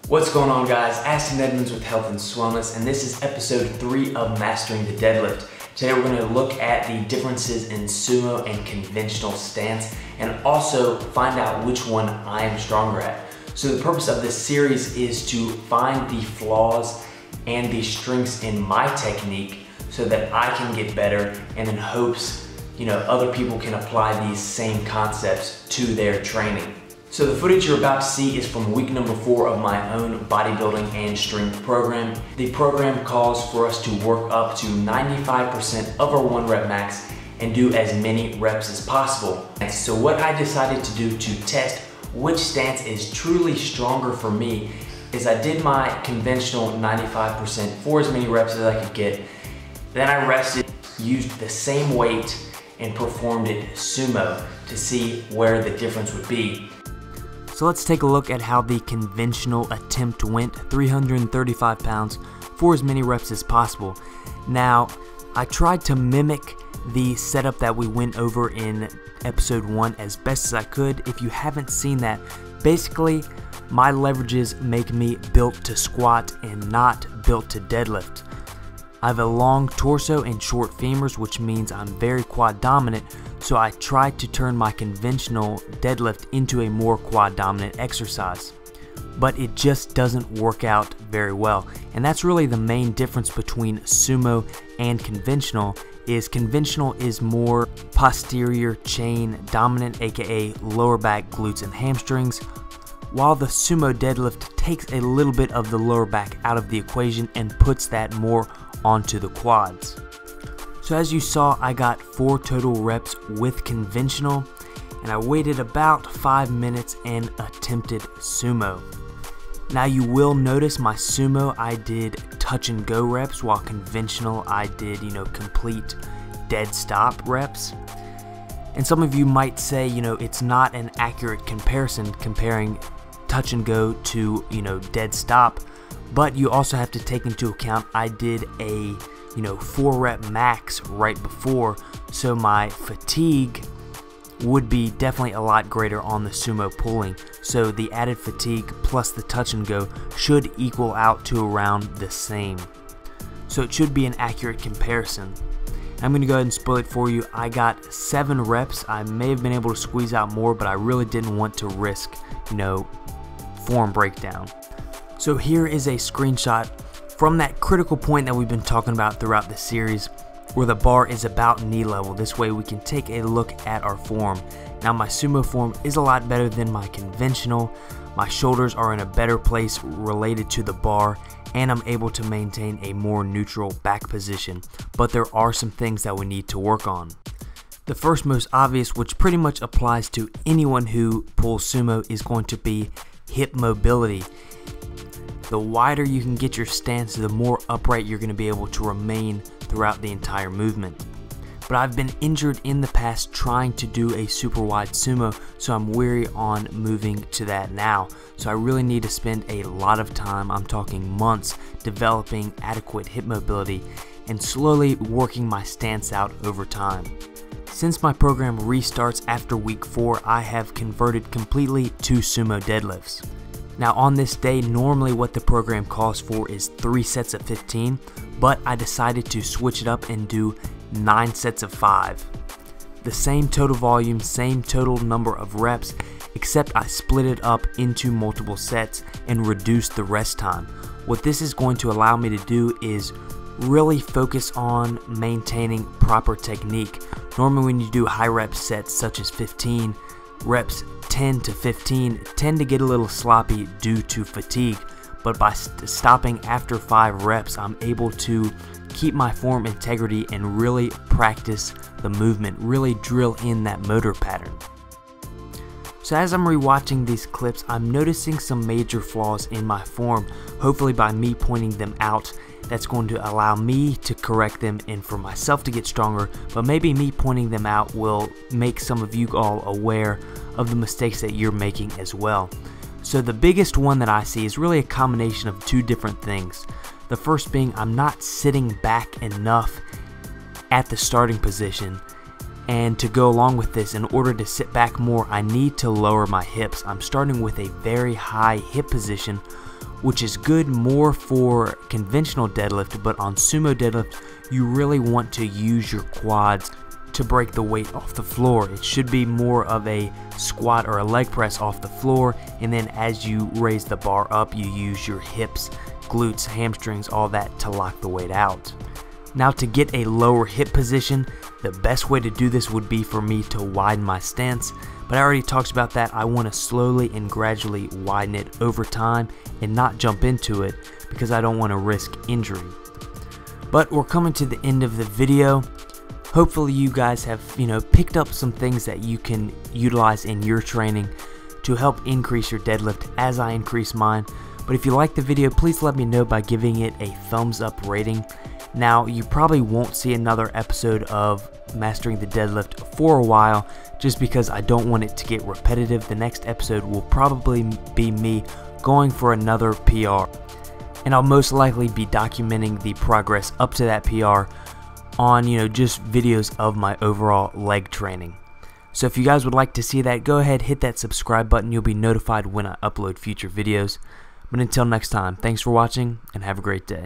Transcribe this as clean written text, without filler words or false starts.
What's going on, guys? Aston Edmonds with Health and Wellness, and this is episode 3 of Mastering the Deadlift. Today we're going to look at the differences in sumo and conventional stance and also find out which one I am stronger at. So the purpose of this series is to find the flaws and the strengths in my technique so that I can get better, and in hopes, other people can apply these same concepts to their training. So the footage you're about to see is from week number 4 of my own bodybuilding and strength program. The program calls for us to work up to 95% of our 1 rep max and do as many reps as possible. And so what I decided to do to test which stance is truly stronger for me is I did my conventional 95% for as many reps as I could get. Then I rested, used the same weight, and performed it sumo to see where the difference would be. So let's take a look at how the conventional attempt went, 335 pounds for as many reps as possible. Now, I tried to mimic the setup that we went over in episode 1 as best as I could. If you haven't seen that, basically my leverages make me built to squat and not built to deadlift. I have a long torso and short femurs, which means I'm very quad dominant, so I tried to turn my conventional deadlift into a more quad dominant exercise. But it just doesn't work out very well, and that's really the main difference between sumo and conventional is more posterior chain dominant, aka lower back, glutes, and hamstrings, while the sumo deadlift takes a little bit of the lower back out of the equation and puts that more onto the quads. So as you saw, I got 4 total reps with conventional, and I waited about 5 minutes and attempted sumo. Now you will notice my sumo I did touch and go reps, while conventional I did, complete dead stop reps. And some of you might say, it's not an accurate comparison comparing touch and go to, dead stop. But you also have to take into account I did a 4 rep max right before, so my fatigue would be definitely a lot greater on the sumo pulling. So the added fatigue plus the touch and go should equal out to around the same. So it should be an accurate comparison. I'm going to go ahead and spoil it for you. I got 7 reps. I may have been able to squeeze out more, but I really didn't want to risk, form breakdown. So here is a screenshot from that critical point that we've been talking about throughout the series, where the bar is about knee level. This way we can take a look at our form. Now my sumo form is a lot better than my conventional. My shoulders are in a better place related to the bar, and I'm able to maintain a more neutral back position. But there are some things that we need to work on. The first most obvious, which pretty much applies to anyone who pulls sumo, is going to be hip mobility. The wider you can get your stance, the more upright you're going to be able to remain throughout the entire movement. But I've been injured in the past trying to do a super wide sumo, so I'm weary on moving to that now. So I really need to spend a lot of time, I'm talking months, developing adequate hip mobility and slowly working my stance out over time. Since my program restarts after week 4, I have converted completely to sumo deadlifts. Now on this day, normally what the program calls for is 3 sets of 15, but I decided to switch it up and do 9 sets of 5. The same total volume, same total number of reps, except I split it up into multiple sets and reduced the rest time. What this is going to allow me to do is really focus on maintaining proper technique. Normally when you do high rep sets such as 15, reps 10 to 15 tend to get a little sloppy due to fatigue, but by stopping after 5 reps, I'm able to keep my form integrity and really practice the movement, really drill in that motor pattern. So as I'm rewatching these clips, I'm noticing some major flaws in my form. Hopefully by me pointing them out, that's going to allow me to correct them and for myself to get stronger, but maybe me pointing them out will make some of you all aware of the mistakes that you're making as well. So the biggest one that I see is really a combination of 2 different things. The first being I'm not sitting back enough at the starting position, and to go along with this, in order to sit back more, I need to lower my hips. I'm starting with a very high hip position, which is good more for conventional deadlift, but on sumo deadlift, you really want to use your quads to break the weight off the floor. It should be more of a squat or a leg press off the floor, and then as you raise the bar up, you use your hips, glutes, hamstrings, all that to lock the weight out. Now, to get a lower hip position, the best way to do this would be for me to widen my stance, but I already talked about that. I want to slowly and gradually widen it over time and not jump into it because I don't want to risk injury. But we're coming to the end of the video. Hopefully you guys have, picked up some things that you can utilize in your training to help increase your deadlift as I increase mine. But if you like the video, please let me know by giving it a thumbs up rating. Now, you probably won't see another episode of Mastering the Deadlift for a while, just because I don't want it to get repetitive. The next episode will probably be me going for another PR, and I'll most likely be documenting the progress up to that PR on, just videos of my overall leg training. So if you guys would like to see that, go ahead, hit that subscribe button. You'll be notified when I upload future videos. But until next time, thanks for watching and have a great day.